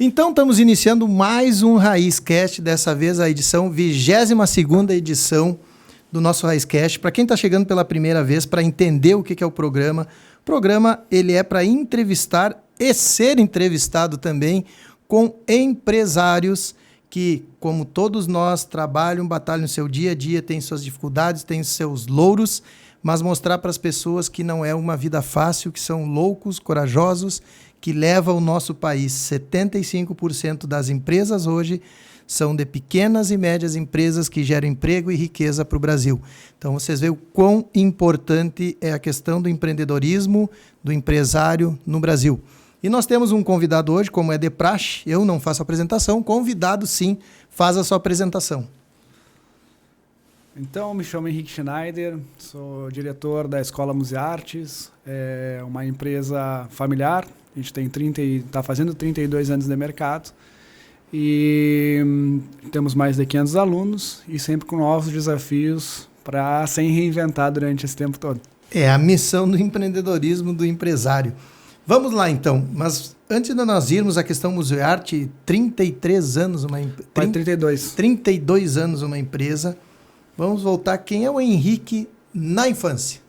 Então, estamos iniciando mais um Raizcast, dessa vez a edição, 22ª edição do nosso Raizcast. Para quem está chegando pela primeira vez, para entender o que é o programa ele é para entrevistar e ser entrevistado também com empresários que, como todos nós, trabalham, batalham no seu dia a dia, têm suas dificuldades, têm seus louros, mas mostrar para as pessoas que não é uma vida fácil, que são loucos, corajosos, que levam o nosso país. 75% das empresas hoje são de pequenas e médias empresas que geram emprego e riqueza para o Brasil. Então, vocês veem o quão importante é a questão do empreendedorismo, do empresário no Brasil. E nós temos um convidado hoje, como é de praxe, eu não faço apresentação, o convidado sim faz a sua apresentação. Então, me chamo Henrique Schneider, sou diretor da Escola Museartes, é uma empresa familiar, a gente está fazendo 32 anos de mercado e temos mais de 500 alunos e sempre com novos desafios para se reinventar durante esse tempo todo. É a missão do empreendedorismo do empresário. Vamos lá, então. Mas antes de nós irmos à questão Musearte, 33 anos, 32 anos uma empresa. Vamos voltar. Quem é o Henrique na infância?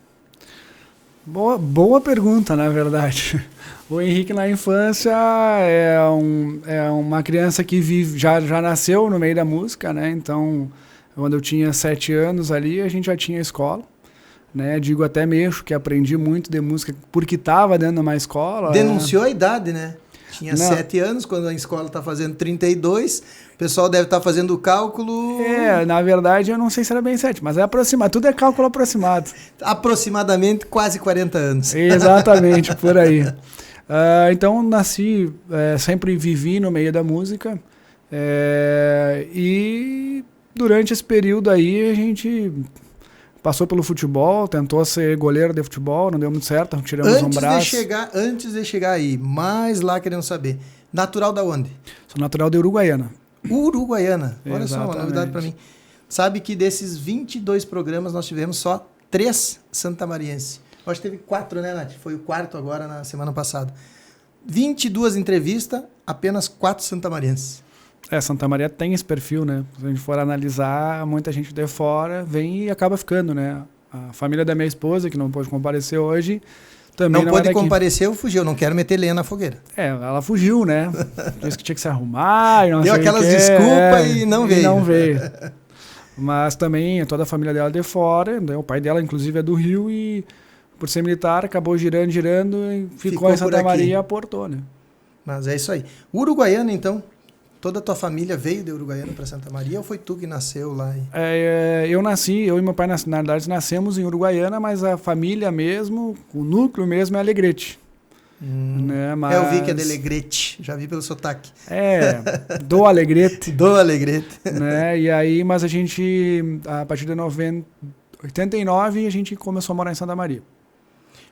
Boa pergunta, na verdade. O Henrique na infância é uma criança que já nasceu no meio da música, né? Então, quando eu tinha 7 anos ali, a gente já tinha escola. Né, digo até mesmo que aprendi muito de música porque estava dentro de uma escola. Denunciou a idade, né? Tinha 7 anos, quando a escola está fazendo 32, o pessoal deve estar fazendo o cálculo... Na verdade eu não sei se era bem 7, mas é aproximado, tudo é cálculo aproximado. Aproximadamente quase 40 anos. Exatamente, por aí. Então nasci, sempre vivi no meio da música e durante esse período aí a gente... Passou pelo futebol, tentou ser goleiro de futebol, não deu muito certo, tiramos um braço. Antes de chegar aí, mais lá querendo saber, natural da onde? Sou natural de Uruguaiana. Uruguaiana, olha Exatamente. Só, uma novidade para mim. Sabe que desses 22 programas nós tivemos só 3 santamarienses. Acho que teve 4, né, Nath? Foi o 4º agora na semana passada. 22 entrevistas, apenas 4 santamarienses. Santa Maria tem esse perfil, né? Se a gente for analisar, muita gente de fora vem e acaba ficando, né? A família da minha esposa, que não pôde comparecer hoje, também não pôde comparecer ou fugiu? Não quero meter lenha na fogueira. Ela fugiu, né? Disse que tinha que se arrumar. E não deu sei aquelas desculpas e não veio. Não veio. Mas também toda a família dela de fora, né? O pai dela, inclusive, é do Rio e, por ser militar, acabou girando e ficou em Santa Maria e aportou, né? Mas é isso aí. Uruguaiana, então? Toda a tua família veio de Uruguaiana para Santa Maria ou foi tu que nasceu lá? Eu e meu pai, na verdade, nascemos em Uruguaiana, mas a família mesmo, o núcleo mesmo é Alegrete. Né? Mas... Eu vi que é de Alegrete, já vi pelo sotaque. Do Alegrete. Do Alegrete. Né? E aí, mas a gente, a partir de 89, a gente começou a morar em Santa Maria.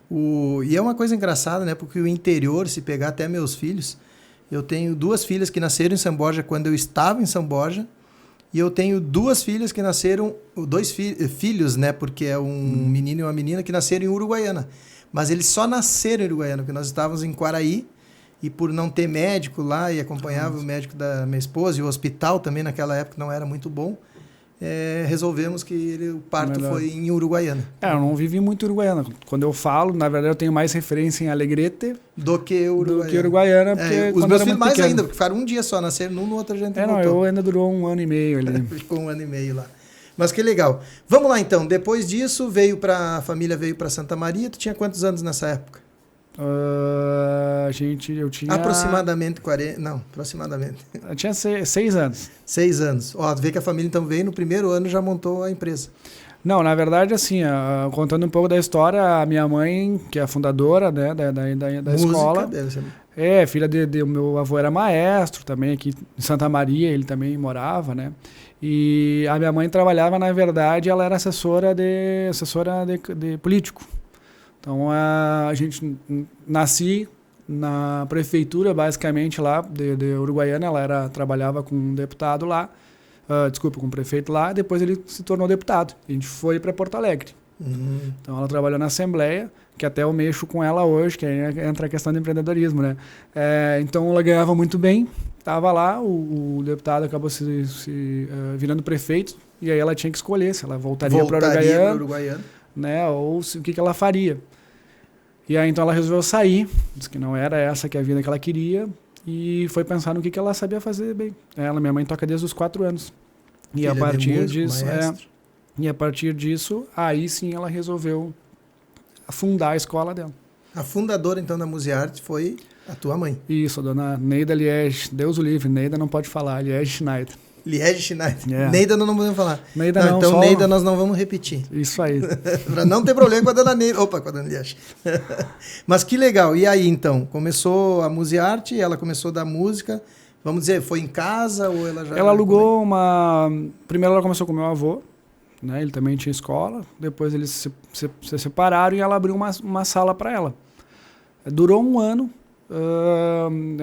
E é uma coisa engraçada, né? Porque o interior, se pegar até meus filhos... Eu tenho 2 filhas que nasceram em São Borja quando eu estava em São Borja. E eu tenho 2 filhas que nasceram... 2 filhos, né? Porque é um menino e uma menina que nasceram em Uruguaiana. Mas eles só nasceram em Uruguaiana, porque nós estávamos em Quaraí. E por não ter médico lá, e acompanhava o médico da minha esposa, e o hospital também naquela época não era muito bom, resolvemos que o parto foi em Uruguaiana. Eu não vivi muito em Uruguaiana. Quando eu falo, na verdade, eu tenho mais referência em Alegrete do que Uruguaiana. Porque os meus filhos mais pequeno. Ainda, porque ficaram um dia só, nasceram no outro a gente voltou. Eu ainda durou 1 ano e meio ali. Ficou 1 ano e meio lá. Mas que legal. Vamos lá então, depois disso a família veio para Santa Maria. Tu tinha quantos anos nessa época? Eu tinha... Aproximadamente 40... Não, aproximadamente. Eu tinha 6 anos. 6 anos. Vê que a família então veio no primeiro ano já montou a empresa. Não, na verdade, assim, contando um pouco da história, a minha mãe, que é a fundadora, né, da escola... Deve ser. Filha de meu avô era maestro também, aqui em Santa Maria, ele também morava, né? E a minha mãe trabalhava, na verdade, ela era assessora de político. Então, a gente nasci na prefeitura, basicamente, lá de Uruguaiana. Ela trabalhava com um deputado lá, com um prefeito lá, depois ele se tornou deputado. A gente foi para Porto Alegre. Então, ela trabalhou na Assembleia, que até eu mexo com ela hoje, que aí entra a questão do empreendedorismo, né? Então, ela ganhava muito bem, Estava lá, o deputado acabou virando prefeito, e aí ela tinha que escolher se ela voltaria para o Uruguaiana, né, ou o que ela faria. E aí então ela resolveu sair, disse que não era essa que a vida que ela queria, e foi pensar no que ela sabia fazer bem. Minha mãe toca desde os 4 anos. E a partir disso, aí sim ela resolveu fundar a escola dela. A fundadora, então, da Musearte foi a tua mãe. Isso, a dona Neida Liege. Deus o livre, Neida não pode falar, Liege Schneider. Liege Schneider. Neida não podemos falar. Neida não, então, Neida nós não vamos repetir. Isso aí. Para não ter problema com a dona Neida. Opa, com a dona Liege. Mas que legal. E aí, então? Começou a Musearte, ela começou a dar música. Vamos dizer, foi em casa ou ela já... Ela alugou uma... Primeiro ela começou com meu avô, né? Ele também tinha escola. Depois eles se separaram e ela abriu uma sala para ela. Durou 1 ano.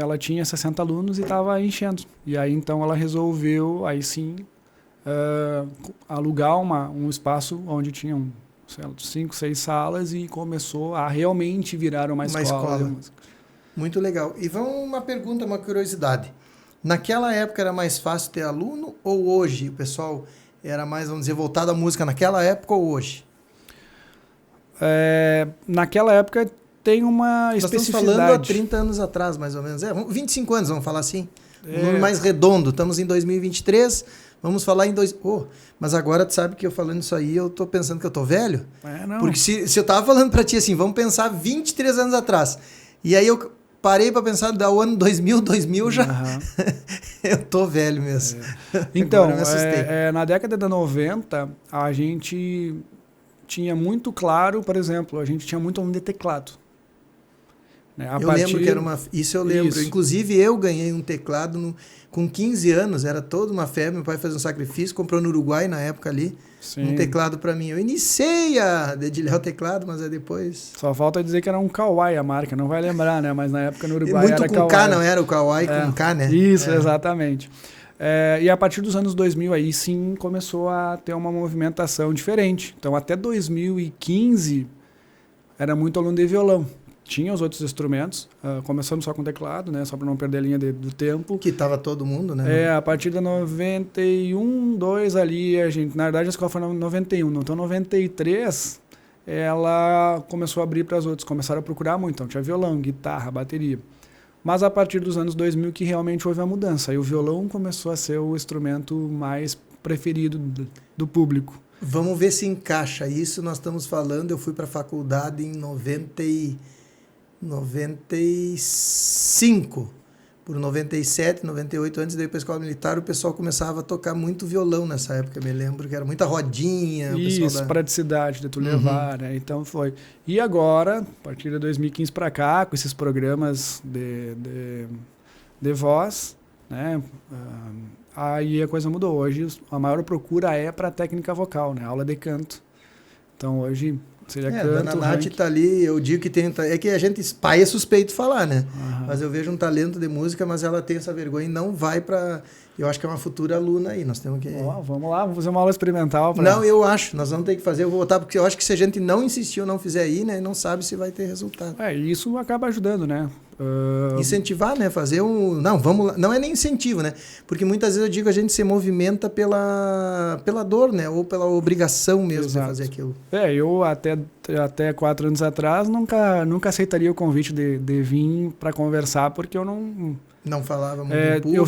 Ela tinha 60 alunos e estava enchendo. E aí então ela resolveu, aí sim, alugar um espaço onde tinham 5, 6 salas e começou a realmente virar uma escola de música. Muito legal. E uma pergunta, uma curiosidade. Naquela época era mais fácil ter aluno ou hoje o pessoal era mais, vamos dizer, voltado à música naquela época ou hoje? Naquela época tem uma especificidade. Nós estamos falando há 30 anos atrás, mais ou menos. 25 anos, vamos falar assim. Um número mais redondo. Estamos em 2023, vamos falar em... mas agora tu sabe que eu falando isso aí, eu tô pensando que eu tô velho. Não. Porque se eu tava falando para ti assim, vamos pensar 23 anos atrás. E aí eu parei para pensar do ano 2000 já. Eu tô velho mesmo. Então, na década de 90, a gente tinha muito claro, por exemplo, a gente tinha muito aluno de teclado. Né? Lembro que era isso eu lembro. Isso. Inclusive, eu ganhei um teclado com 15 anos, era toda uma febre. Meu pai fez um sacrifício, comprou no Uruguai na época ali. Sim. Um teclado para mim. Eu iniciei a dedilhar o teclado, mas é depois... Só falta dizer que era um Kawai a marca, não vai lembrar, né? Mas na época no Uruguai muito era com Kawai. K, não era o Kawai com K, né? Isso, exatamente. E a partir dos anos 2000 aí sim começou a ter uma movimentação diferente. Então até 2015 era muito aluno de violão. Tinha os outros instrumentos, começamos só com teclado, né? Só para não perder a linha do tempo. Que estava todo mundo, né? A partir de 91, 2 ali, na verdade a escola foi em 91, então 93 ela começou a abrir para os outros, começaram a procurar muito, então tinha violão, guitarra, bateria. Mas a partir dos anos 2000 que realmente houve a mudança, aí o violão começou a ser o instrumento mais preferido do público. Vamos ver se encaixa isso, nós estamos falando, eu fui para a faculdade em 95, por 97, 98, antes de ir para a escola militar, o pessoal começava a tocar muito violão nessa época, me lembro que era muita rodinha. Isso, praticidade de tu levar, né? Então foi. E agora, a partir de 2015 para cá, com esses programas de voz, né? Aí a coisa mudou. Hoje a maior procura é para técnica vocal, né? Aula de canto. Então hoje... Seria canto, a Dona Nath está ali, eu digo que tem... É que a gente, pai é suspeito de falar, né? Mas eu vejo um talento de música, mas ela tem essa vergonha e não vai para... Eu acho que é uma futura aluna aí, nós temos que... Vamos lá, vamos fazer uma aula experimental. Não, eu acho, nós vamos ter que fazer, eu vou voltar, porque eu acho que se a gente não insistir ou não fizer aí, né, não sabe se vai ter resultado. Isso acaba ajudando, né? Incentivar, né? Fazer Não, vamos lá. Não é nem incentivo, né? Porque muitas vezes eu digo a gente se movimenta pela dor, né? Ou pela obrigação mesmo. Exato. De fazer aquilo. Eu até 4 anos atrás nunca aceitaria o convite de vir para conversar, porque eu não falava muito em público. Eu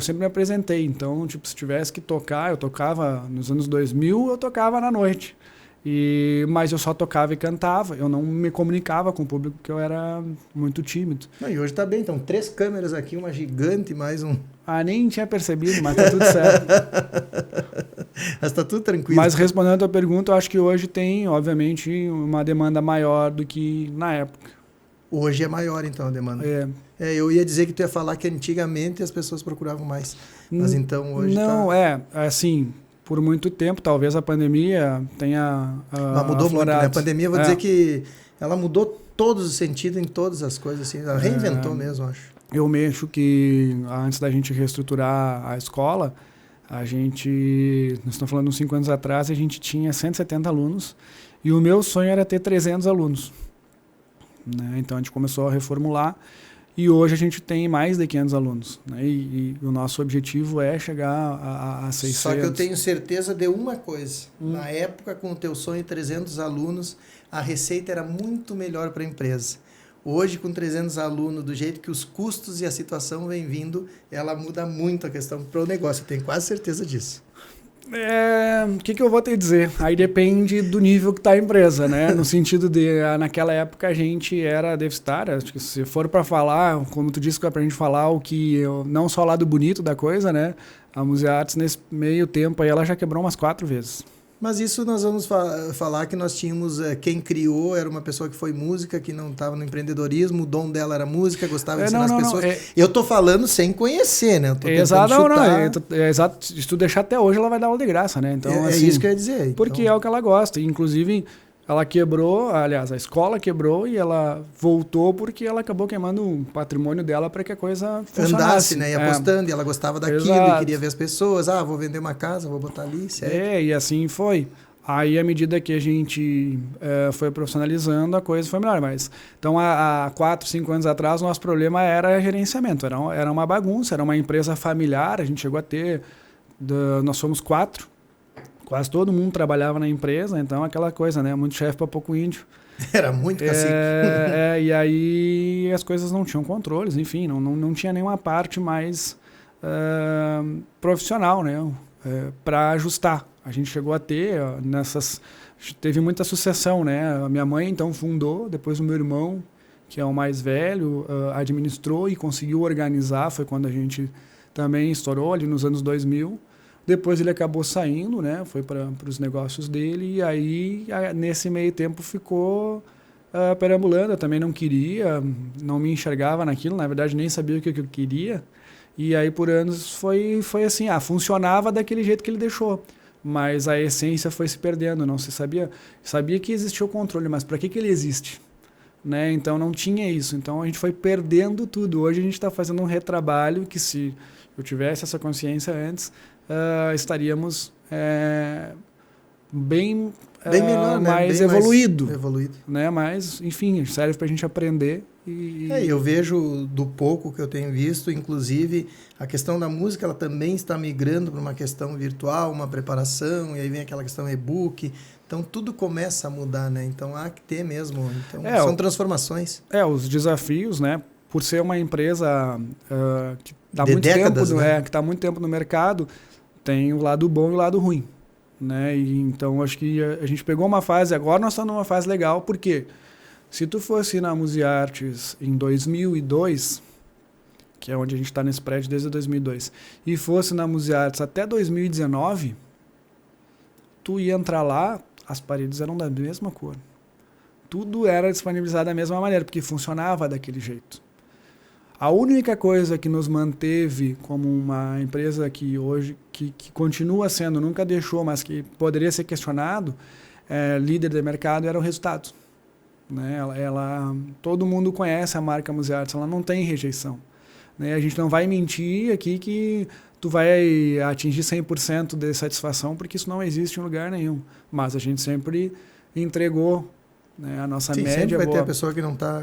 sempre me apresentei. Então, tipo, se tivesse que tocar, eu tocava nos anos 2000, eu tocava na noite. Mas eu só tocava e cantava, eu não me comunicava com o público porque eu era muito tímido. E hoje tá bem, então 3 câmeras aqui, uma gigante mais um... Nem tinha percebido, mas tá tudo certo. Mas tá tudo tranquilo. Mas respondendo a tua pergunta, eu acho que hoje tem, obviamente, uma demanda maior do que na época. Hoje é maior, então, a demanda. Eu ia dizer que tu ia falar que antigamente as pessoas procuravam mais, mas então hoje assim... Por muito tempo, talvez a pandemia tenha mas mudou muito, né? A pandemia, vou dizer que ela mudou todos os sentidos em todas as coisas, assim, ela reinventou mesmo, acho. Eu acho que antes da gente reestruturar a escola, nós estamos falando uns 5 anos atrás, a gente tinha 170 alunos e o meu sonho era ter 300 alunos. Né? Então a gente começou a reformular E hoje a gente tem mais de 500 alunos, né? E o nosso objetivo é chegar a 600. Só que eu tenho certeza de uma coisa. Na época, com o teu sonho de 300 alunos, a receita era muito melhor para a empresa. Hoje, com 300 alunos, do jeito que os custos e a situação vem vindo, ela muda muito a questão para o negócio. Eu tenho quase certeza disso. O que eu vou te dizer? Aí depende do nível que está a empresa, né? No sentido de, naquela época a gente era deficitária. Acho que se for para falar, como tu disse, para a gente falar o que, não só o lado bonito da coisa, né? A Museartes, nesse meio tempo aí, ela já quebrou umas 4 vezes. Mas isso nós vamos falar que nós tínhamos, quem criou era uma pessoa que foi música, que não estava no empreendedorismo, o dom dela era música, gostava de ensinar as pessoas. Eu tô falando sem conhecer, né? Eu tô exato, exato. Se tu deixar até hoje, ela vai dar aula de graça, né? Então, assim, isso que eu ia dizer. Porque é o que ela gosta. Inclusive, ela quebrou, aliás, a escola quebrou e ela voltou porque ela acabou queimando o patrimônio dela para que a coisa funcionasse. Andasse, né? E apostando, e ela gostava daquilo, e queria ver as pessoas. Ah, vou vender uma casa, vou botar ali, certo? E assim foi. Aí, à medida que a gente foi profissionalizando, a coisa foi melhor. Mas, então, há 4, 5 anos atrás, o nosso problema era gerenciamento. Era uma bagunça, era uma empresa familiar. A gente chegou a ter... nós somos 4. Quase todo mundo trabalhava na empresa. Então, aquela coisa, né? Muito chefe para pouco índio. Era muito cacique. E aí, as coisas não tinham controles. Enfim, não tinha nenhuma parte mais profissional, né? Para ajustar. A gente chegou a ter teve muita sucessão, né? A minha mãe então fundou, depois o meu irmão, que é o mais velho, administrou e conseguiu organizar. Foi quando a gente também estourou ali nos anos 2000. Depois ele acabou saindo, né? Foi para os negócios dele e aí nesse meio tempo ficou perambulando. Eu também não queria, não me enxergava naquilo, na verdade nem sabia o que eu queria. E aí por anos foi assim, funcionava daquele jeito que ele deixou. Mas a essência foi se perdendo, não se sabia. Sabia que existia o controle, mas para que ele existe? Né? Então não tinha isso. Então a gente foi perdendo tudo. Hoje a gente está fazendo um retrabalho que, se eu tivesse essa consciência antes, estaríamos bem melhor, né? Mais bem evoluído. Né? Mas, enfim, serve para a gente aprender. Eu vejo do pouco que eu tenho visto, inclusive a questão da música, ela também está migrando para uma questão virtual, uma preparação, e aí vem aquela questão e-book. Então tudo começa a mudar, né? Então há que ter mesmo. Então, são transformações. Os desafios, né? Por ser uma empresa que está muito tempo no mercado, tem o lado bom e o lado ruim. Né? E, então acho que a gente pegou uma fase, agora nós estamos numa fase legal, porque se tu fosse na Museartes em 2002, que é onde a gente está nesse prédio desde 2002, e fosse na Museartes até 2019, tu ia entrar lá, as paredes eram da mesma cor. Tudo era disponibilizado da mesma maneira, porque funcionava daquele jeito. A única coisa que nos manteve como uma empresa que hoje, que continua sendo, nunca deixou, mas que poderia ser questionado, líder de mercado, era o resultado. Né? Todo mundo conhece a marca Museartes, ela não tem rejeição. Né? A gente não vai mentir aqui que tu vai atingir 100% de satisfação, porque isso não existe em lugar nenhum. Mas a gente sempre entregou, né? A nossa média sempre vai boa. Ter a pessoa que não está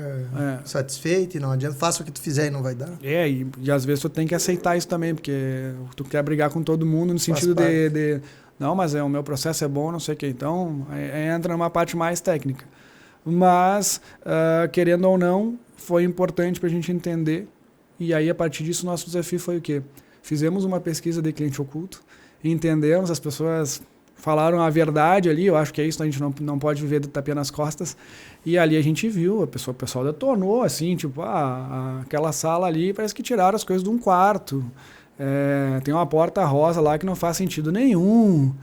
satisfeita e não adianta, faça o que tu fizer e não vai dar. E às vezes tu tem que aceitar isso também, porque tu quer brigar com todo mundo no sentido de não, mas o meu processo é bom, não sei o que. Então, entra numa parte mais técnica. Mas, querendo ou não, foi importante para a gente entender. E aí, a partir disso, nosso desafio foi o quê? Fizemos uma pesquisa de cliente oculto, entendemos, as pessoas falaram a verdade ali, eu acho que é isso, a gente não pode viver do tapinha nas costas. E ali a gente viu, o pessoal detonou, assim, tipo, aquela sala ali, parece que tiraram as coisas de um quarto. Tem uma porta rosa lá que não faz sentido nenhum.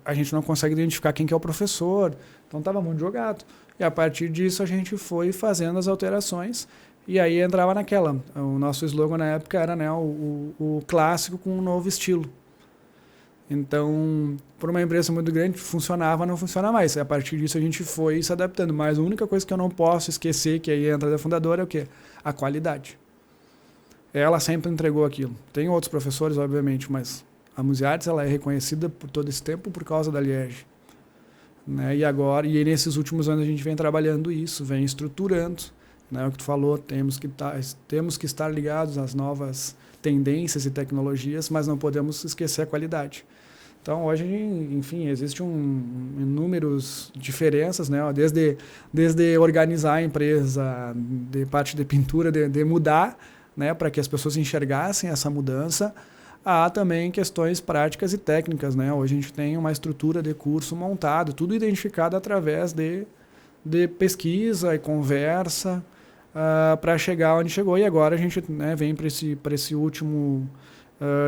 A gente não consegue identificar quem que é o professor. Então estava muito jogado. E a partir disso a gente foi fazendo as alterações. E aí entrava naquela. O nosso slogan na época era, né, o clássico com um novo estilo. Então, por uma empresa muito grande, funcionava, não funciona mais. A partir disso a gente foi se adaptando. Mas a única coisa que eu não posso esquecer, que aí entra da fundadora, é o quê? A qualidade. Ela sempre entregou aquilo. Tem outros professores, obviamente, mas a Museartes ela é reconhecida por todo esse tempo por causa da Liege. Né? E nesses últimos anos a gente vem trabalhando isso, vem estruturando né? O que tu falou, temos que estar ligados às novas tendências e tecnologias, mas não podemos esquecer a qualidade. Então, hoje, enfim, existem inúmeras diferenças, né? Desde organizar a empresa, de parte de pintura, de mudar, né? Para que as pessoas enxergassem essa mudança, há também questões práticas e técnicas, né? Hoje a gente tem uma estrutura de curso montado, tudo identificado através de pesquisa e conversa para chegar onde chegou. E agora a gente, né, vem para esse último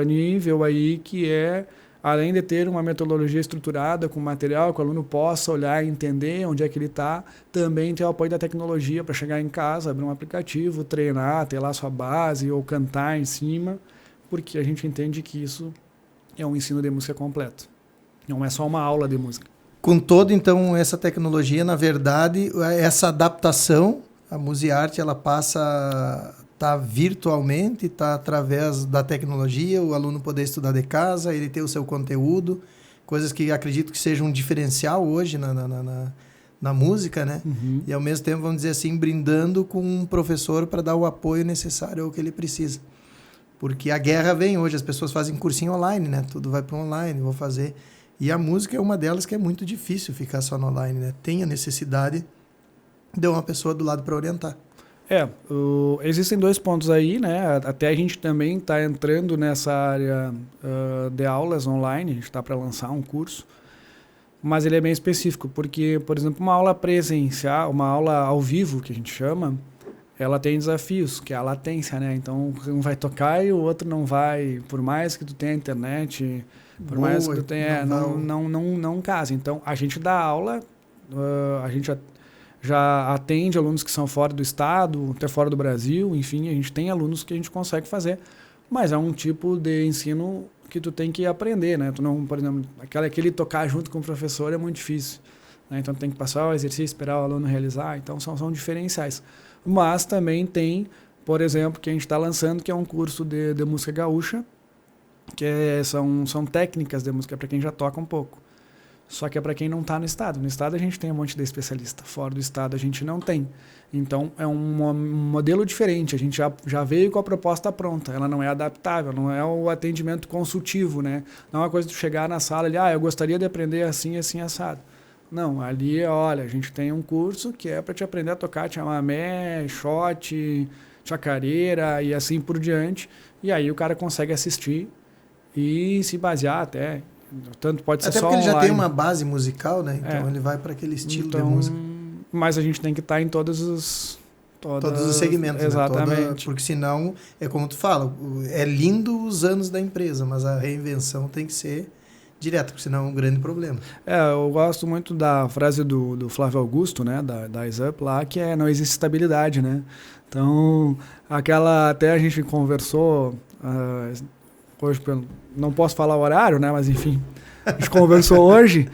nível aí, que é, além de ter uma metodologia estruturada com material que o aluno possa olhar e entender onde é que ele está, também ter o apoio da tecnologia para chegar em casa, abrir um aplicativo, treinar, ter lá sua base ou cantar em cima, porque a gente entende que isso é um ensino de música completo. Não é só uma aula de música. Com toda, então, essa tecnologia, na verdade, essa adaptação, a Musearte, ela passa a estar virtualmente, está através da tecnologia, o aluno poder estudar de casa, ele ter o seu conteúdo, coisas que acredito que sejam um diferencial hoje na música, né? Uhum. E, ao mesmo tempo, vamos dizer assim, brindando com um professor para dar o apoio necessário ao que ele precisa. Porque a guerra vem hoje, as pessoas fazem cursinho online, né? Tudo vai para online, vou fazer. E a música é uma delas que é muito difícil ficar só no online, né? Tem a necessidade de uma pessoa do lado para orientar. Existem 2 pontos aí, né? Até a gente também está entrando nessa área de aulas online, a gente está para lançar um curso, mas ele é bem específico, porque, por exemplo, uma aula presencial, uma aula ao vivo, que a gente chama, ela tem desafios, que é a latência, né? Então, um vai tocar e o outro não vai, por mais que tu tenha internet, por mais que tu tenha, não casa. Então, a gente dá aula, a gente já atende alunos que são fora do estado, até fora do Brasil, enfim, a gente tem alunos que a gente consegue fazer, mas é um tipo de ensino que tu tem que aprender, né? Tu não, por exemplo, aquele tocar junto com o professor é muito difícil, né? Então, tu tem que passar o exercício, esperar o aluno realizar, então são diferenciais. Mas também tem, por exemplo, que a gente está lançando, que é um curso de música gaúcha, que são técnicas de música para quem já toca um pouco. Só que é para quem não está no estado. No estado a gente tem um monte de especialista, fora do estado a gente não tem. Então é um modelo diferente, a gente já veio com a proposta pronta, ela não é adaptável, não é o atendimento consultivo, né? Não é uma coisa de chegar na sala e eu gostaria de aprender assim, assim, assado. Não, ali olha, a gente tem um curso que é para te aprender a tocar chamamé, shot, chacareira e assim por diante. E aí o cara consegue assistir e se basear até, tanto pode ser até só porque ele online. já tem uma base musical, né? Então ele vai para aquele estilo de música. Mas a gente tem que estar em todos os segmentos, exatamente. Né? Porque senão, é como tu fala, é lindo os anos da empresa, mas a reinvenção tem que ser direto, porque senão é um grande problema. Eu gosto muito da frase do Flávio Augusto, né, da ISUP lá, que não existe estabilidade, né? Então, até a gente conversou, hoje, não posso falar o horário, né, mas enfim, a gente conversou hoje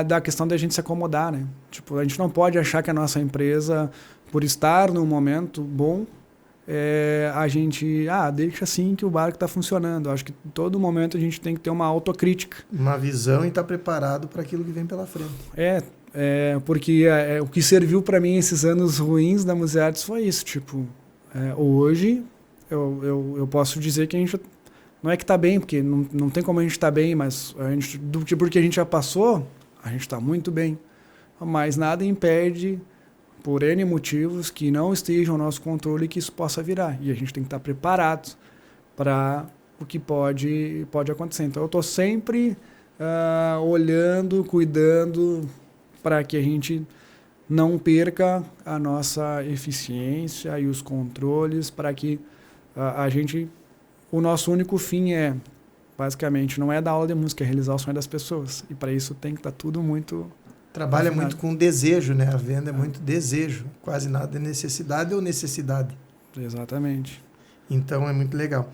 da questão da gente se acomodar, né? Tipo, a gente não pode achar que a nossa empresa, por estar num momento bom, a gente, deixa assim que o barco está funcionando. Acho que todo momento a gente tem que ter uma autocrítica. Uma visão e estar preparado para aquilo que vem pela frente. Porque o que serviu para mim esses anos ruins da Museartes foi isso. Tipo, hoje eu posso dizer que a gente não é que está bem, porque não tem como a gente estar bem, mas do tipo que a gente já passou, a gente está muito bem. Mas nada impede, por N motivos, que não estejam no nosso controle, que isso possa virar. E a gente tem que estar preparado para o que pode acontecer. Então, eu estou sempre olhando, cuidando, para que a gente não perca a nossa eficiência e os controles, para que o nosso único fim basicamente, não é dar aula de música, é realizar o sonho das pessoas. E para isso tem que estar tudo muito... Trabalha muito com desejo, né? A venda é muito desejo, quase nada é necessidade ou necessidade. Exatamente. Então é muito legal.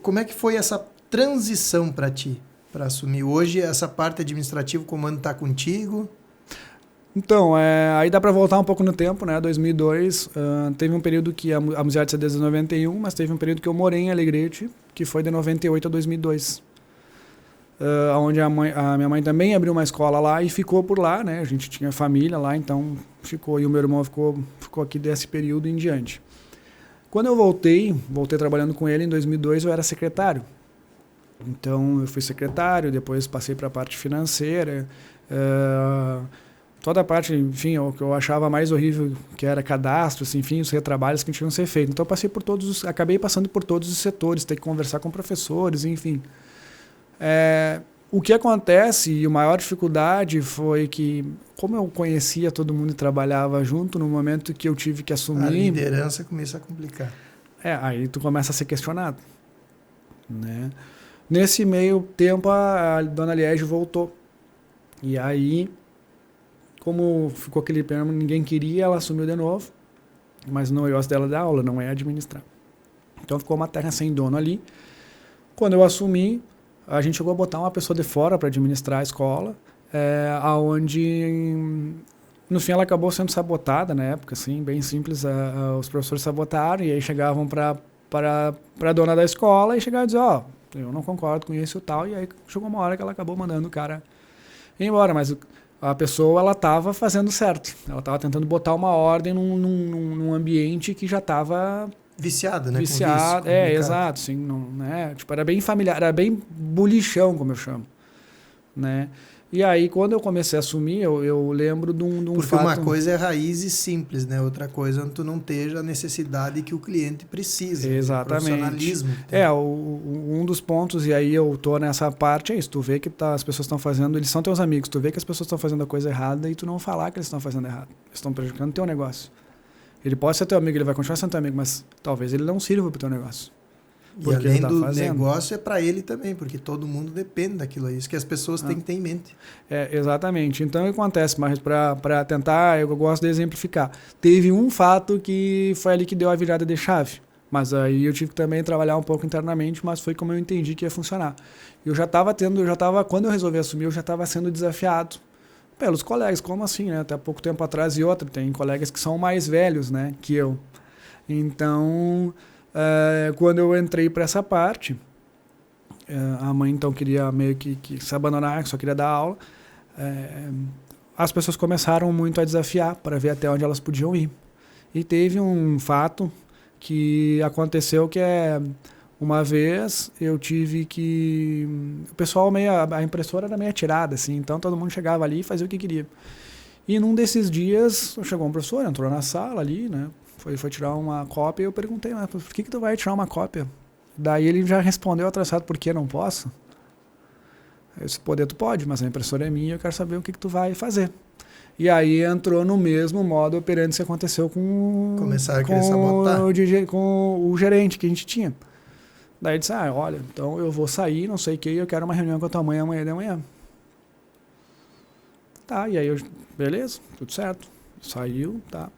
Como é que foi essa transição para ti, para assumir hoje essa parte administrativa, o comando está contigo? Então, aí dá para voltar um pouco no tempo, né? 2002, teve um período que a Museartes é desde 91, mas teve um período que eu morei em Alegrete, que foi de 98 a 2002. onde a minha mãe também abriu uma escola lá e ficou por lá, né? A gente tinha família lá, então ficou. E o meu irmão ficou aqui desse período em diante. Quando eu voltei trabalhando com ele em 2002, eu era secretário. Então, eu fui secretário, depois passei para a parte financeira, toda a parte, enfim, o que eu achava mais horrível, que era cadastro, assim, enfim, os retrabalhos que tinham que ser feitos. Então, acabei passando por todos os setores, ter que conversar com professores, enfim. O que acontece, e a maior dificuldade foi que, como eu conhecia todo mundo e trabalhava junto, no momento que eu tive que assumir... A liderança começa a complicar. Aí tu começa a ser questionado, né? Nesse meio tempo, a dona Liege voltou. E aí, como ficou aquele problema, ninguém queria, ela assumiu de novo. Mas o negócio dela é dar aula, não é administrar. Então ficou uma terra sem dono ali. Quando eu assumi, a gente chegou a botar uma pessoa de fora para administrar a escola, aonde no fim ela acabou sendo sabotada na época, assim, bem simples. Os professores sabotaram e aí chegavam para a dona da escola e chegavam a dizer, eu não concordo com isso e tal, e aí chegou uma hora que ela acabou mandando o cara ir embora, mas a pessoa, ela estava fazendo certo, ela estava tentando botar uma ordem num ambiente que já estava viciado, né? Viciado, exato, sim, né? Tipo, era bem familiar, era bem bolichão, como eu chamo, né? E aí, quando eu comecei a assumir, eu lembro de um Porque fato... uma coisa é raiz e simples, né? Outra coisa é tu não esteja a necessidade que o cliente precisa. Exatamente. Profissionalismo. Um dos pontos, e aí eu tô nessa parte, é isso. Tu vê que as pessoas estão fazendo, eles são teus amigos, tu vê que as pessoas estão fazendo a coisa errada e tu não falar que eles estão fazendo errado. Eles estão prejudicando o teu negócio. Ele pode ser teu amigo, ele vai continuar sendo teu amigo, mas talvez ele não sirva para o teu negócio. E além do negócio, é para ele também, porque todo mundo depende daquilo aí. Isso que as pessoas têm que ter em mente. Exatamente. Então, o que acontece, mas para tentar, eu gosto de exemplificar. Teve um fato que foi ali que deu a virada de chave. Mas aí eu tive que também trabalhar um pouco internamente, mas foi como eu entendi que ia funcionar. Quando eu resolvi assumir, eu já estava sendo desafiado pelos colegas. Como assim, né? Até pouco tempo atrás e outra. Tem colegas que são mais velhos, né, que eu. Então... quando eu entrei para essa parte, a mãe então queria meio que se abandonar, só queria dar aula. As pessoas começaram muito a desafiar para ver até onde elas podiam ir. E teve um fato que aconteceu que uma vez eu tive que... O pessoal a impressora era meio atirada, assim, então todo mundo chegava ali e fazia o que queria. E num desses dias, chegou um professor, entrou na sala ali, né? Foi tirar uma cópia e eu perguntei, mas por que tu vai tirar uma cópia? Daí ele já respondeu atrasado, por que não posso? Eu disse, poder tu pode, mas a impressora é minha e eu quero saber o que tu vai fazer. E aí entrou no mesmo modo operante que aconteceu com o gerente que a gente tinha. Daí ele disse, olha, então eu vou sair, não sei o que, eu quero uma reunião com a tua mãe amanhã de manhã. Tá, e aí beleza, tudo certo. Saiu, tá.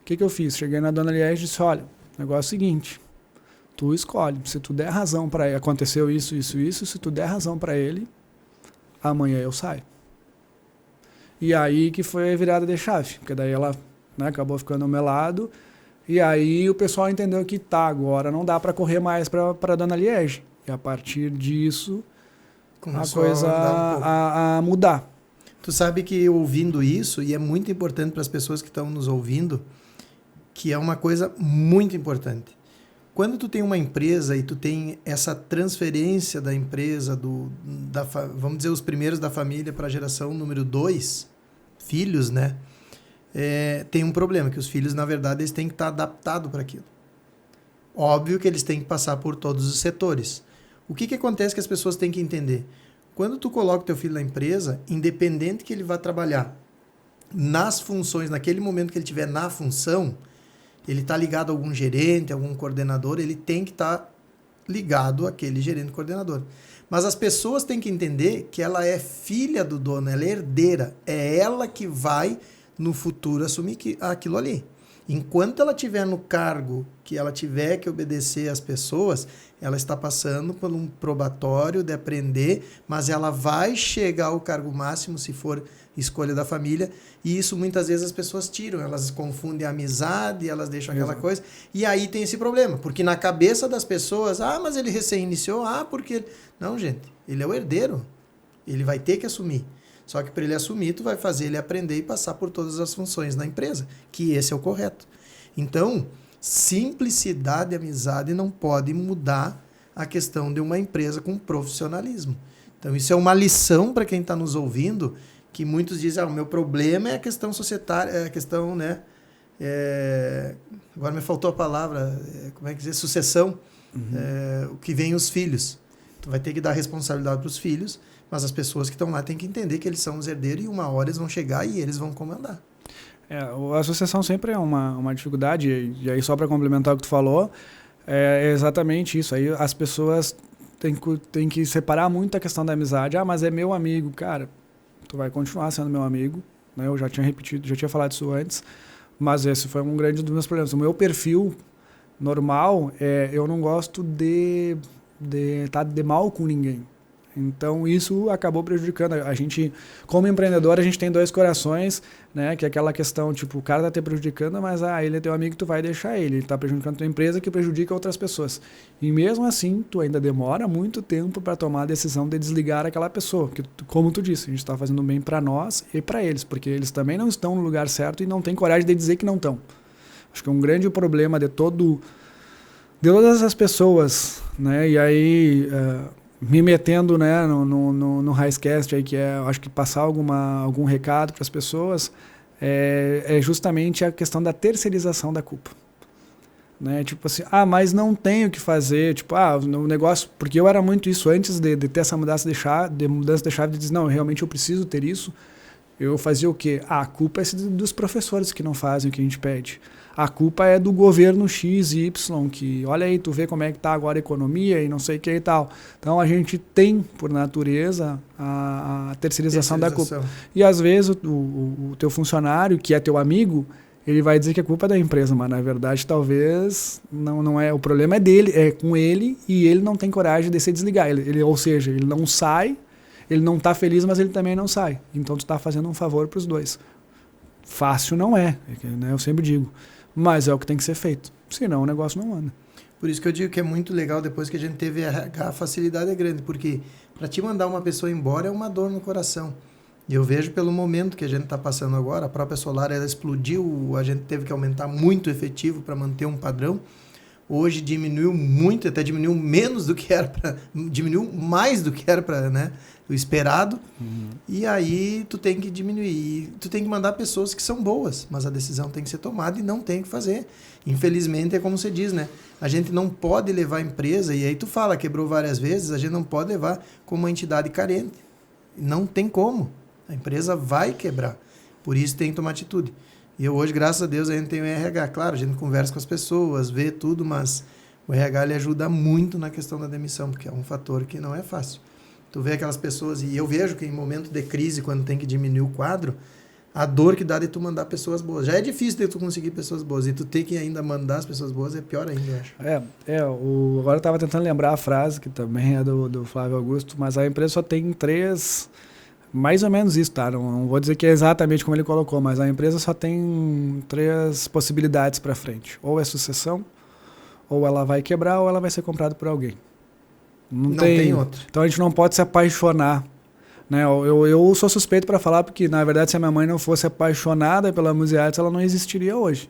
O que eu fiz? Cheguei na dona Liege e disse, olha, o negócio é o seguinte, tu escolhe, se tu der razão para ele, aconteceu isso, se tu der razão para ele, amanhã eu saio. E aí que foi a virada de chave, porque daí ela, né, acabou ficando ao meu lado, e aí o pessoal entendeu que agora não dá para correr mais para dona Liege. E a partir disso, começou a coisa a mudar. Tu sabe que ouvindo isso, e é muito importante para as pessoas que estão nos ouvindo, que é uma coisa muito importante. Quando tu tem uma empresa e tu tem essa transferência da empresa, vamos dizer, os primeiros da família para a geração número 2, filhos, né? Tem um problema, que os filhos, na verdade, eles têm que estar adaptados para aquilo. Óbvio que eles têm que passar por todos os setores. O que acontece que as pessoas têm que entender? Quando tu coloca o teu filho na empresa, independente que ele vá trabalhar nas funções, naquele momento que ele estiver na função, ele está ligado a algum gerente, algum coordenador, ele tem que estar ligado àquele gerente coordenador. Mas as pessoas têm que entender que ela é filha do dono, ela é herdeira, é ela que vai, no futuro, assumir aquilo ali. Enquanto ela estiver no cargo que ela tiver que obedecer às pessoas, ela está passando por um probatório de aprender, mas ela vai chegar ao cargo máximo se for escolha da família, e isso muitas vezes as pessoas tiram, elas confundem a amizade, elas deixam aquela coisa, e aí tem esse problema, porque na cabeça das pessoas, mas ele recém-iniciou, porque... Não, gente, ele é o herdeiro. Ele vai ter que assumir. Só que para ele assumir, tu vai fazer ele aprender e passar por todas as funções da empresa, que esse é o correto. Então, simplicidade e amizade não pode mudar a questão de uma empresa com profissionalismo. Então, isso é uma lição para quem está nos ouvindo, que muitos dizem, o meu problema é a questão societária, é a questão, né? Agora me faltou a palavra, como é que dizer? Sucessão. O que vem os filhos. Tu vai ter que dar responsabilidade para os filhos, mas as pessoas que estão lá têm que entender que eles são os herdeiros e uma hora eles vão chegar e eles vão comandar. A sucessão sempre é uma dificuldade, e aí só para complementar o que tu falou, é exatamente isso. Aí as pessoas têm que separar muito a questão da amizade. Mas é meu amigo. Cara, tu vai continuar sendo meu amigo, né? Eu já tinha repetido, já tinha falado isso antes, mas esse foi um grande dos meus problemas. O meu perfil normal eu não gosto de estar de mal com ninguém. Então, isso acabou prejudicando. A gente, como empreendedor, a gente tem 2 corações, né? Que é aquela questão, tipo, o cara tá te prejudicando, mas ele é teu amigo, tu vai deixar ele. Ele tá prejudicando a tua empresa, que prejudica outras pessoas. E mesmo assim, tu ainda demora muito tempo para tomar a decisão de desligar aquela pessoa. Que, como tu disse, a gente tá fazendo bem para nós e para eles, porque eles também não estão no lugar certo e não têm coragem de dizer que não estão. Acho que é um grande problema de todas as pessoas, né? E aí... me metendo, né, no Raizcast aí, que acho que passar algum recado para as pessoas, é justamente a questão da terceirização da culpa. Né? Tipo assim, mas não tenho o que fazer, tipo, o negócio, porque eu era muito isso antes de ter essa mudança de chave, de dizer, não, realmente eu preciso ter isso. Eu fazia o quê? A culpa é dos professores que não fazem o que a gente pede. A culpa é do governo X e Y, que olha aí, tu vê como é que está agora a economia e não sei o que e tal. Então a gente tem, por natureza, a terceirização da culpa. E às vezes o teu funcionário, que é teu amigo, ele vai dizer que a culpa é da empresa, mas na verdade talvez não é. O problema é dele, é com ele, e ele não tem coragem de se desligar. Ou seja, ele não sai, ele não está feliz, mas ele também não sai. Então tu está fazendo um favor para os dois. Fácil não é, né? Eu sempre digo. Mas é o que tem que ser feito. Senão o negócio não anda. Por isso que eu digo que é muito legal depois que a gente teve a facilidade é grande, porque para te mandar uma pessoa embora é uma dor no coração. E eu vejo pelo momento que a gente está passando agora, a própria Solar ela explodiu, a gente teve que aumentar muito o efetivo para manter um padrão. Hoje diminuiu muito, até diminuiu menos do que era para... Diminuiu mais do que era para, né, o esperado. E aí tu tem que diminuir. Tu tem que mandar pessoas que são boas, mas a decisão tem que ser tomada e não tem o que fazer. Infelizmente é como você diz, né? A gente não pode levar a empresa, e aí tu fala, quebrou várias vezes, a gente não pode levar como uma entidade carente. Não tem como. A empresa vai quebrar. Por isso tem que tomar atitude. E eu hoje, graças a Deus, a gente tem o RH. Claro, a gente conversa com as pessoas, vê tudo, mas o RH ele ajuda muito na questão da demissão, porque é um fator que não é fácil. Tu vê aquelas pessoas, e eu vejo que em momento de crise, quando tem que diminuir o quadro, a dor que dá de tu mandar pessoas boas. Já é difícil de tu conseguir pessoas boas, e tu ter que ainda mandar as pessoas boas é pior ainda, eu acho. Agora eu estava tentando lembrar a frase, que também é do Flávio Augusto, mas a empresa só tem 3... Mais ou menos isso, tá? Não vou dizer que é exatamente como ele colocou, mas a empresa só tem 3 possibilidades para frente. Ou é sucessão, ou ela vai quebrar, ou ela vai ser comprada por alguém. Não tem outra. Então a gente não pode se apaixonar. Né? Eu sou suspeito para falar, porque na verdade se a minha mãe não fosse apaixonada pela Museartes, ela não existiria hoje.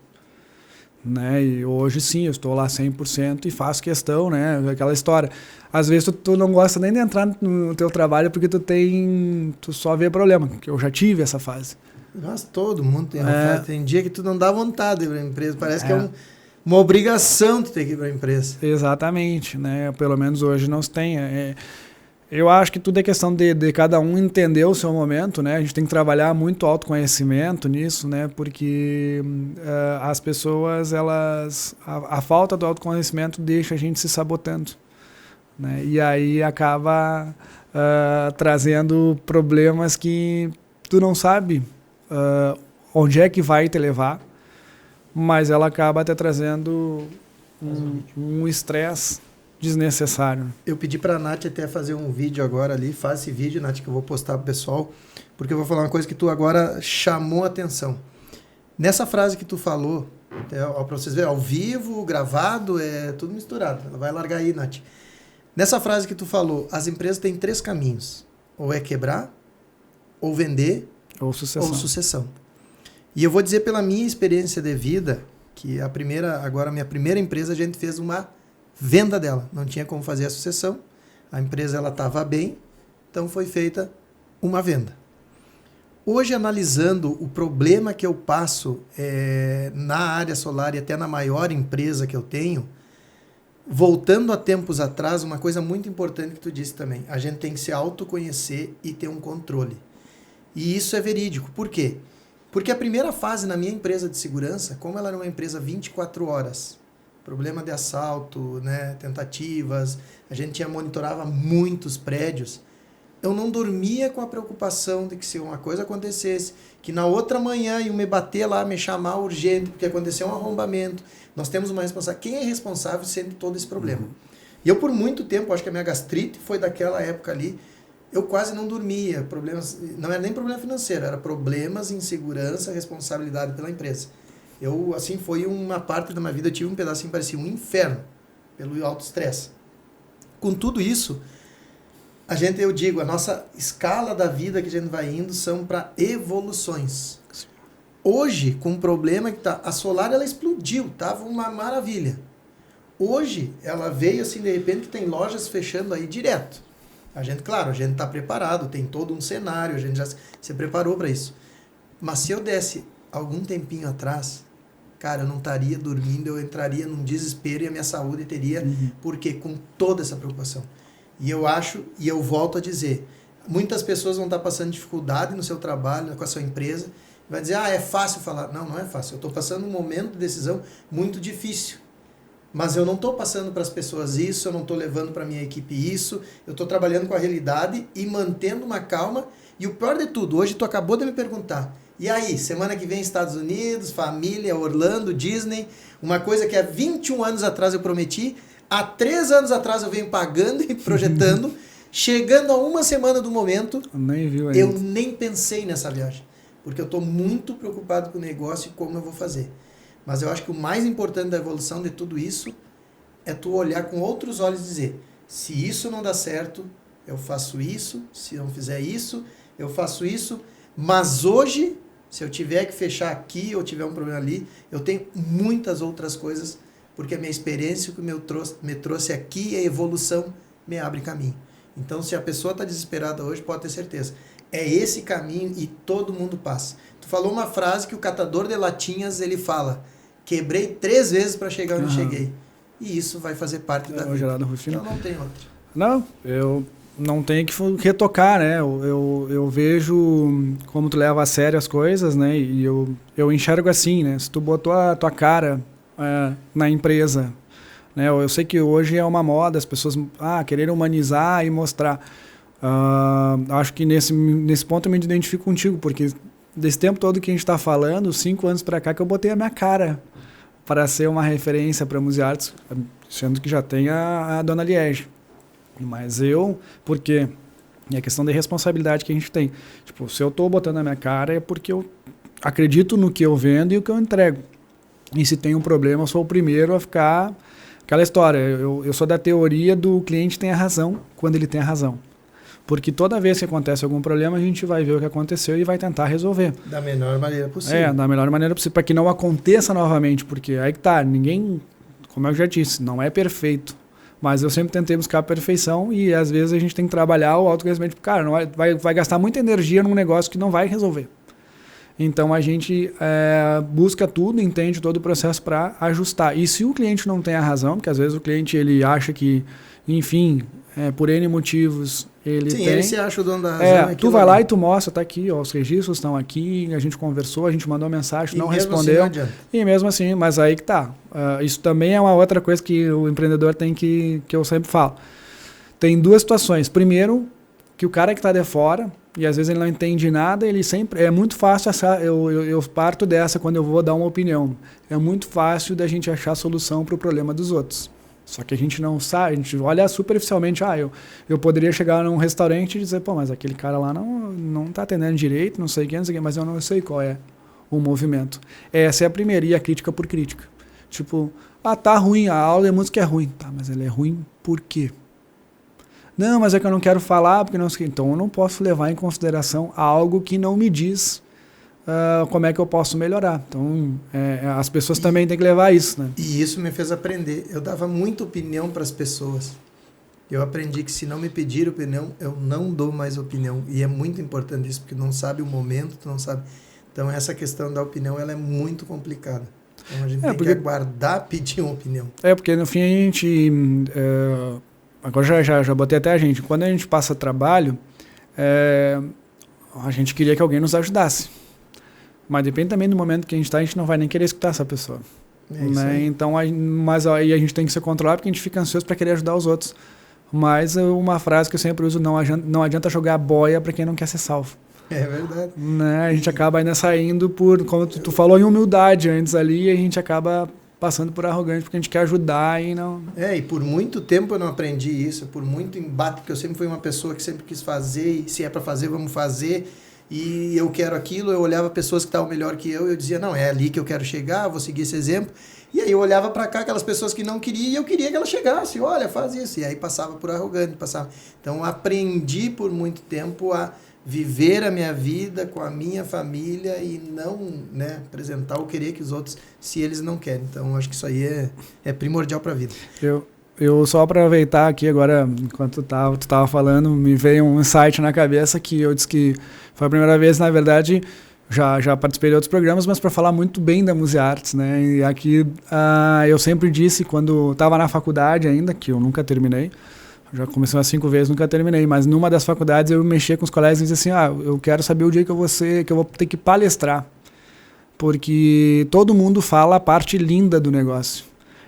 Né? E hoje sim, eu estou lá 100% e faço questão, né? Aquela história. Às vezes tu não gosta nem de entrar no teu trabalho porque tu só vê problema, que eu já tive essa fase. Nossa, todo mundo tem uma fase. Tem dia que tu não dá vontade de ir para a empresa, parece que é uma obrigação tu ter que ir para a empresa. Exatamente, né? Pelo menos hoje não se tem. Eu acho que tudo é questão de cada um entender o seu momento, né? A gente tem que trabalhar muito autoconhecimento nisso, né? Porque as pessoas, a falta do autoconhecimento deixa a gente se sabotando, né? E aí acaba trazendo problemas que tu não sabe onde é que vai te levar, mas ela acaba até trazendo um estresse desnecessário. Eu pedi para a Nath até fazer um vídeo agora ali, faz esse vídeo, Nath, que eu vou postar pro pessoal, porque eu vou falar uma coisa que tu agora chamou a atenção. Nessa frase que tu falou, para vocês verem, ao vivo, gravado, é tudo misturado. Ela vai largar aí, Nath. Nessa frase que tu falou, as empresas têm 3 caminhos. Ou é quebrar, ou vender, Ou sucessão. E eu vou dizer pela minha experiência de vida, que a minha primeira empresa, a gente fez uma venda dela. Não tinha como fazer a sucessão. A empresa ela estava bem, então foi feita uma venda. Hoje, analisando o problema que eu passo na área solar e até na maior empresa que eu tenho, voltando a tempos atrás, uma coisa muito importante que tu disse também, a gente tem que se autoconhecer e ter um controle. E isso é verídico. Por quê? Porque a primeira fase na minha empresa de segurança, como ela era uma empresa 24 horas, problema de assalto, né, tentativas, a gente monitorava muitos prédios, eu não dormia com a preocupação de que se uma coisa acontecesse, que na outra manhã iam me bater lá, me chamar urgente, porque aconteceu um arrombamento. Nós temos uma responsabilidade. Quem é responsável sendo todo esse problema? E eu, por muito tempo, acho que a minha gastrite foi daquela época ali, eu quase não dormia. Problemas, não era nem problema financeiro, era problemas, insegurança, responsabilidade pela empresa. Eu, assim, foi uma parte da minha vida, eu tive um pedacinho que parecia um inferno, pelo alto estresse. Com tudo isso, eu digo, a nossa escala da vida que a gente vai indo são para evoluções. Hoje, com o problema que tá, a Solar ela explodiu, tava uma maravilha. Hoje, ela veio assim, de repente, tem lojas fechando aí direto. A gente está preparado, tem todo um cenário, a gente já se preparou para isso. Mas se eu desse algum tempinho atrás, cara, eu não estaria dormindo, eu entraria num desespero e a minha saúde teria, porque com toda essa preocupação. E eu acho, e eu volto a dizer, muitas pessoas vão estar passando dificuldade no seu trabalho, com a sua empresa, vai dizer, é fácil falar. Não, não é fácil. Eu estou passando um momento de decisão muito difícil. Mas eu não estou passando para as pessoas isso, eu não estou levando para a minha equipe isso, eu estou trabalhando com a realidade e mantendo uma calma. E o pior de tudo, hoje tu acabou de me perguntar, e aí, semana que vem Estados Unidos, família, Orlando, Disney, uma coisa que há 21 anos atrás eu prometi, há 3 anos atrás eu venho pagando e projetando, chegando a uma semana do momento, eu nem pensei nessa viagem, porque eu estou muito preocupado com o negócio e como eu vou fazer. Mas eu acho que o mais importante da evolução de tudo isso é tu olhar com outros olhos e dizer, se isso não dá certo, eu faço isso, se eu não fizer isso, eu faço isso, mas hoje, se eu tiver que fechar aqui ou tiver um problema ali, eu tenho muitas outras coisas, porque a minha experiência que me trouxe aqui, a evolução me abre caminho. Então, se a pessoa está desesperada hoje, pode ter certeza. É esse caminho e todo mundo passa. Tu falou uma frase que o catador de latinhas, ele fala, quebrei 3 vezes para chegar onde cheguei. E isso vai fazer parte da vida. Geraldo Rufino. Eu não tenho outra. Não, eu não tenho que retocar, né? Eu vejo como tu leva a sério as coisas, né? E eu enxergo assim, né? Se tu botou a tua cara na empresa, né? Eu sei que hoje é uma moda, as pessoas quererem humanizar e mostrar. Acho que nesse ponto eu me identifico contigo, porque desse tempo todo que a gente está falando, 5 anos para cá que eu botei a minha cara para ser uma referência para Museartes, sendo que já tem a Dona Liege. Mas porque é a questão da responsabilidade que a gente tem. Tipo, se eu estou botando a minha cara é porque eu acredito no que eu vendo e o que eu entrego. E se tem um problema, eu sou o primeiro a ficar... Aquela história, eu sou da teoria do cliente tem a razão quando ele tem a razão. Porque toda vez que acontece algum problema, a gente vai ver o que aconteceu e vai tentar resolver. Da melhor maneira possível. Da melhor maneira possível, para que não aconteça novamente. Porque aí que tá, ninguém, como eu já disse, não é perfeito. Mas eu sempre tentei buscar a perfeição e às vezes a gente tem que trabalhar o autoconhecimento. Cara, não vai gastar muita energia num negócio que não vai resolver. Então a gente busca tudo, entende todo o processo para ajustar. E se o cliente não tem a razão, porque às vezes o cliente ele acha que, enfim, por N motivos, ele tem... Sim, ele se acha o dono da razão. Tu vai lá e tu mostra, tá aqui, ó, os registros estão aqui, a gente conversou, a gente mandou mensagem, não respondeu. Assim, e mesmo assim, mas aí que tá. Isso também é uma outra coisa que o empreendedor tem que eu sempre falo. Tem 2 situações. Primeiro, que o cara que está de fora, e às vezes ele não entende nada, ele sempre... É muito fácil achar... Eu parto dessa quando eu vou dar uma opinião. É muito fácil da gente achar solução para o problema dos outros. Só que a gente não sabe, a gente olha superficialmente, eu poderia chegar num restaurante e dizer, pô, mas aquele cara lá não está atendendo direito, não sei o que, mas eu não sei qual é o movimento. Essa é a primeira, e a crítica por crítica. Tipo, tá ruim, a aula de música é ruim. Tá, mas ela é ruim por quê? Não, mas é que eu não quero falar, porque não sei. Então eu não posso levar em consideração algo que não me diz como é que eu posso melhorar. Então as pessoas também têm que levar isso, né? E isso me fez aprender. Eu dava muita opinião para as pessoas. Eu aprendi que se não me pedir opinião, eu não dou mais opinião. E é muito importante isso, porque não sabe o momento, tu não sabe. Então essa questão da opinião, ela é muito complicada. Então a gente tem que aguardar pedir uma opinião. Porque no fim a gente... agora já botei até a gente. Quando a gente passa trabalho, a gente queria que alguém nos ajudasse. Mas depende também do momento que a gente está, a gente não vai nem querer escutar essa pessoa. Né? Então, mas aí a gente tem que se controlar, porque a gente fica ansioso para querer ajudar os outros. Mas uma frase que eu sempre uso, não adianta jogar boia para quem não quer ser salvo. É verdade. Né? A gente acaba ainda saindo por, como tu falou, em humildade antes ali, e a gente acaba passando por arrogante, porque a gente quer ajudar e não... E por muito tempo eu não aprendi isso, por muito embate, porque eu sempre fui uma pessoa que sempre quis fazer, e se é para fazer, vamos fazer, e eu quero aquilo. Eu olhava pessoas que estavam melhor que eu dizia, não, é ali que eu quero chegar, vou seguir esse exemplo. E aí eu olhava para cá, aquelas pessoas que não queriam, e eu queria que elas chegassem, olha, faz isso. E aí passava por arrogante, passava. Então eu aprendi por muito tempo a viver a minha vida com a minha família e não, né, apresentar ou querer que os outros, se eles não querem. Então acho que isso aí é primordial para a vida. Eu só aproveitar aqui agora, enquanto tu estava falando, me veio um insight na cabeça que eu disse que foi a primeira vez, na verdade, já participei de outros programas, mas para falar muito bem da Museartes, né? E aqui eu sempre disse, quando estava na faculdade ainda, que eu nunca terminei, já comecei umas 5 vezes, nunca terminei, mas numa das faculdades eu mexia com os colegas e dizia assim, eu quero saber o dia que eu vou ter que palestrar, porque todo mundo fala a parte linda do negócio.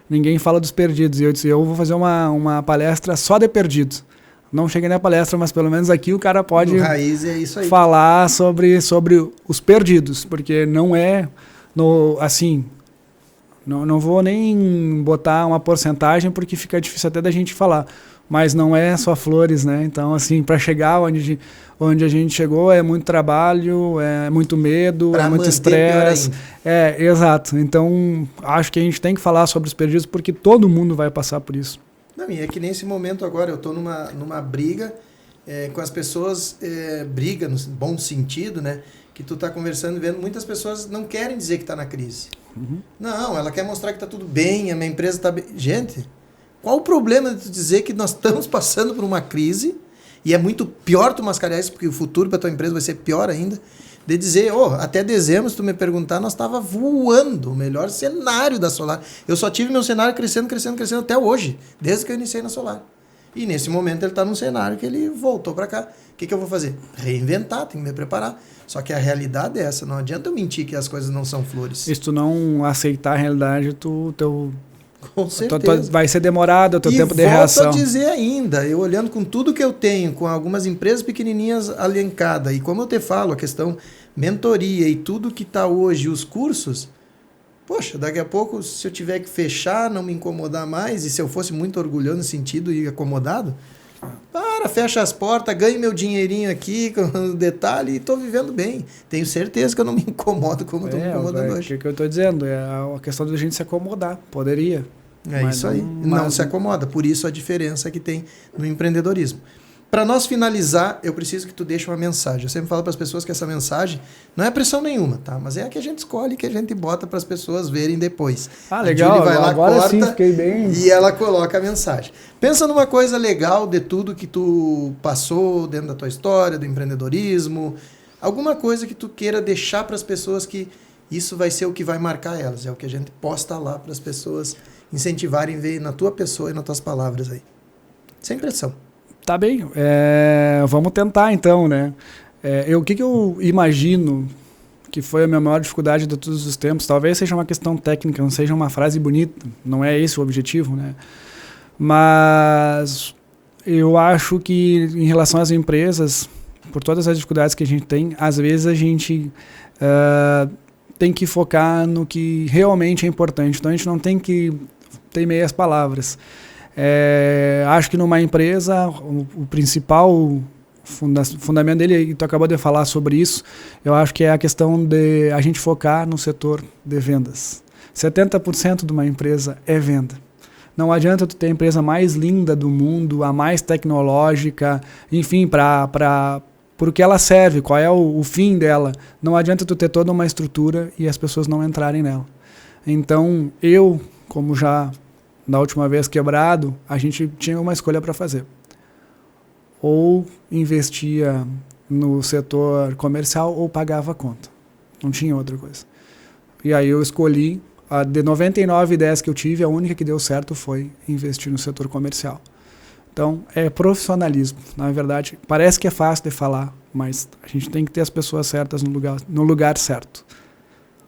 Ninguém fala dos perdidos. E eu disse, eu vou fazer uma palestra só de perdidos. Não cheguei na palestra, mas pelo menos aqui o cara pode raiz é isso aí. Falar sobre os perdidos, porque não é assim, não vou nem botar uma porcentagem, porque fica difícil até da gente falar, mas não é só flores, né? Então, assim, para chegar onde a gente chegou é muito trabalho, é muito medo, é muito estresse. Exato. Então, acho que a gente tem que falar sobre os perdidos, porque todo mundo vai passar por isso. Não, e é que nesse momento agora eu estou numa briga com as pessoas, briga no bom sentido, né? Que tu está conversando e vendo, muitas pessoas não querem dizer que está na crise. Uhum. Não, ela quer mostrar que está tudo bem, a minha empresa está bem. Gente, qual o problema de tu dizer que nós estamos passando por uma crise, e é muito pior tu mascarar isso, porque o futuro para tua empresa vai ser pior ainda, de dizer, até dezembro, se tu me perguntar, nós estava voando, o melhor cenário da Solar. Eu só tive meu cenário crescendo até hoje, desde que eu iniciei na Solar. E nesse momento ele está num cenário que ele voltou para cá. O que eu vou fazer? Reinventar, tenho que me preparar. Só que a realidade é essa, não adianta eu mentir que as coisas não são flores. E se tu não aceitar a realidade, com certeza. Vai ser demorado o teu tempo de reação. E volto a dizer ainda, eu olhando com tudo que eu tenho, com algumas empresas pequenininhas alencadas, e como eu te falo, a questão mentoria e tudo que está hoje, os cursos, poxa, daqui a pouco, se eu tiver que fechar, não me incomodar mais, e se eu fosse muito orgulhoso no sentido e acomodado, fecha as portas, ganho meu dinheirinho aqui, com o detalhe, e estou vivendo bem. Tenho certeza que eu não me incomodo como estou me incomodando hoje. O que eu estou dizendo? É a questão da gente se acomodar. Poderia. É isso aí. Não se acomoda. Por isso a diferença que tem no empreendedorismo. Para nós finalizar, eu preciso que tu deixe uma mensagem. Eu sempre falo para as pessoas que essa mensagem não é pressão nenhuma, tá? Mas é a que a gente escolhe, que a gente bota para as pessoas verem depois. Legal. Vai lá, agora corta, sim, fiquei bem. E ela coloca a mensagem. Pensa numa coisa legal de tudo que tu passou dentro da tua história, do empreendedorismo. Alguma coisa que tu queira deixar para as pessoas, que isso vai ser o que vai marcar elas. É o que a gente posta lá para as pessoas incentivarem, ver na tua pessoa e nas tuas palavras aí. Sem pressão. Tá bem, vamos tentar então, né? O que eu imagino que foi a minha maior dificuldade de todos os tempos, talvez seja uma questão técnica, não seja uma frase bonita, não é esse o objetivo, né? Mas eu acho que em relação às empresas, por todas as dificuldades que a gente tem, às vezes a gente tem que focar no que realmente é importante, então a gente não tem que ter meias palavras. Acho que numa empresa o principal fundamento dele, e tu acabou de falar sobre isso, eu acho que é a questão de a gente focar no setor de vendas. 70% de uma empresa é venda. Não adianta tu ter a empresa mais linda do mundo, a mais tecnológica, enfim, por que ela serve, qual é o fim dela. Não adianta tu ter toda uma estrutura e as pessoas não entrarem nela. Então, eu, como já da última vez quebrado, a gente tinha uma escolha para fazer. Ou investia no setor comercial ou pagava a conta. Não tinha outra coisa. E aí eu escolhi, de 99 ideias que eu tive, a única que deu certo foi investir no setor comercial. Então, é profissionalismo. Na verdade, parece que é fácil de falar, mas a gente tem que ter as pessoas certas no lugar certo.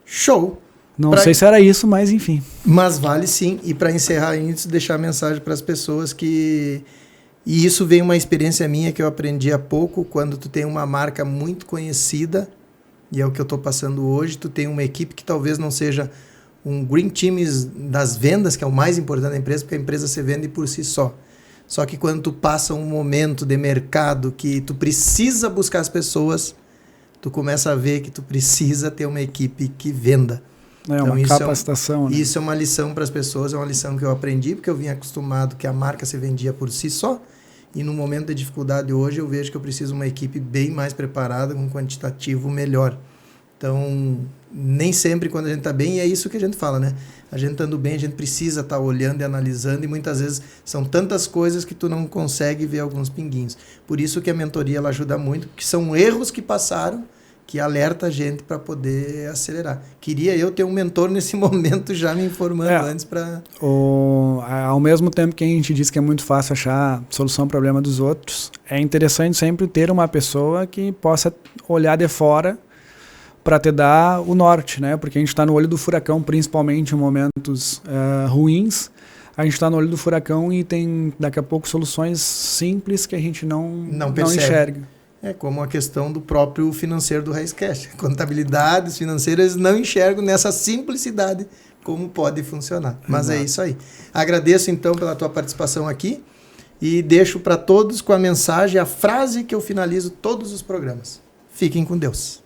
Show! Não sei se era isso, mas enfim. Mas vale sim. E para encerrar, antes, deixar a mensagem para as pessoas que... E isso veio uma experiência minha que eu aprendi há pouco, quando tu tem uma marca muito conhecida, e é o que eu estou passando hoje, tu tem uma equipe que talvez não seja um green team das vendas, que é o mais importante da empresa, porque a empresa se vende por si só. Só que quando tu passa um momento de mercado que tu precisa buscar as pessoas, tu começa a ver que tu precisa ter uma equipe que venda. É uma capacitação. Né? Isso é uma lição para as pessoas, é uma lição que eu aprendi, porque eu vim acostumado que a marca se vendia por si só, e no momento de dificuldade hoje eu vejo que eu preciso de uma equipe bem mais preparada, com um quantitativo melhor. Então, nem sempre quando a gente está bem, e é isso que a gente fala, né? A gente estando bem, a gente precisa estar olhando e analisando, e muitas vezes são tantas coisas que tu não consegue ver alguns pinguinhos. Por isso que a mentoria ela ajuda muito, porque são erros que passaram, que alerta a gente para poder acelerar. Queria eu ter um mentor nesse momento já me informando antes para... Ao mesmo tempo que a gente diz que é muito fácil achar solução ao problema dos outros, é interessante sempre ter uma pessoa que possa olhar de fora para te dar o norte, né? Porque a gente está no olho do furacão, principalmente em momentos ruins. A gente está no olho do furacão e tem daqui a pouco soluções simples que a gente não enxerga. É como a questão do próprio financeiro do Raizcast. Contabilidades financeiras não enxergam nessa simplicidade como pode funcionar. Mas é isso aí. Agradeço então pela tua participação aqui e deixo para todos com a mensagem, a frase que eu finalizo todos os programas. Fiquem com Deus.